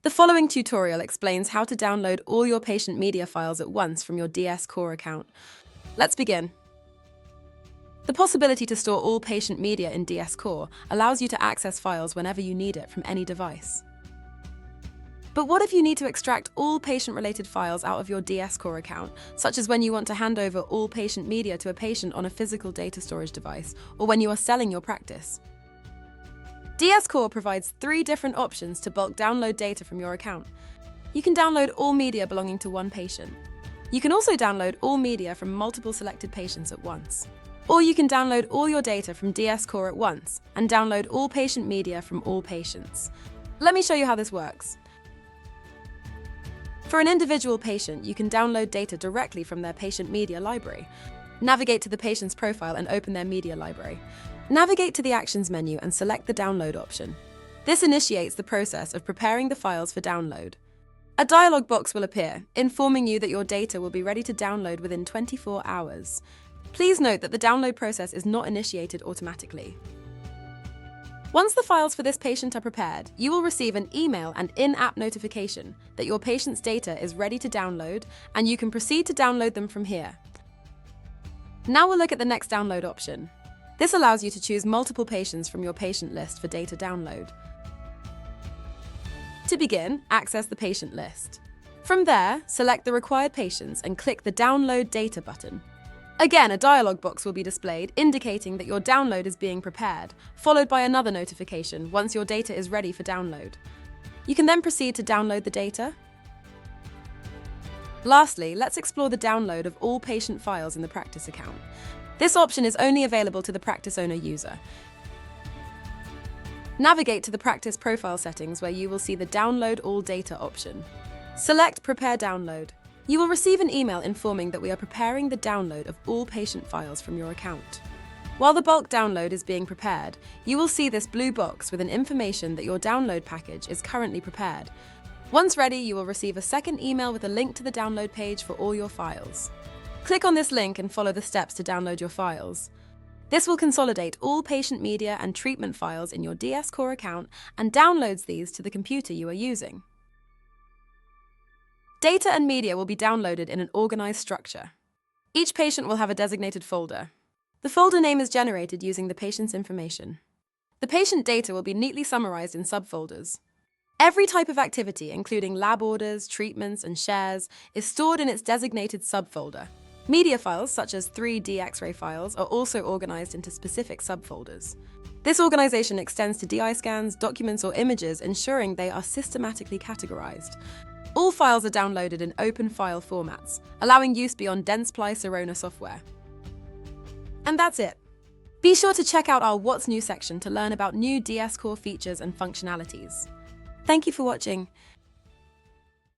The following tutorial explains how to download all your patient media files at once from your DS Core account. Let's begin. The possibility to store all patient media in DS Core allows you to access files whenever you need it from any device. But what if you need to extract all patient-related files out of your DS Core account, such as when you want to hand over all patient media to a patient on a physical data storage device, or when you are selling your practice? DS Core provides 3 different options to bulk download data from your account. You can download all media belonging to one patient. You can also download all media from multiple selected patients at once. Or you can download all your data from DS Core at once and download all patient media from all patients. Let me show you how this works. For an individual patient, you can download data directly from their patient media library. Navigate to the patient's profile and open their media library. Navigate to the Actions menu and select the Download option. This initiates the process of preparing the files for download. A dialog box will appear, informing you that your data will be ready to download within 24 hours. Please note that the download process is not initiated automatically. Once the files for this patient are prepared, you will receive an email and in-app notification that your patient's data is ready to download, and you can proceed to download them from here. Now we'll look at the next download option. This allows you to choose multiple patients from your patient list for data download. To begin, access the patient list. From there, select the required patients and click the Download Data button. Again, a dialog box will be displayed indicating that your download is being prepared, followed by another notification once your data is ready for download. You can then proceed to download the data. Lastly, let's explore the download of all patient files in the practice account. This option is only available to the practice owner user. Navigate to the practice profile settings where you will see the Download All Data option. Select Prepare Download. You will receive an email informing that we are preparing the download of all patient files from your account. While the bulk download is being prepared, you will see this blue box with an information that your download package is currently prepared. Once ready, you will receive a second email with a link to the download page for all your files. Click on this link and follow the steps to download your files. This will consolidate all patient media and treatment files in your DS Core account and downloads these to the computer you are using. Data and media will be downloaded in an organized structure. Each patient will have a designated folder. The folder name is generated using the patient's information. The patient data will be neatly summarized in subfolders. Every type of activity, including lab orders, treatments, and shares, is stored in its designated subfolder. Media files, such as 3D X-ray files, are also organized into specific subfolders. This organization extends to DI scans, documents, or images, ensuring they are systematically categorized. All files are downloaded in open file formats, allowing use beyond Dentsply Sirona software. And that's it. Be sure to check out our What's New section to learn about new DS Core features and functionalities. Thank you for watching.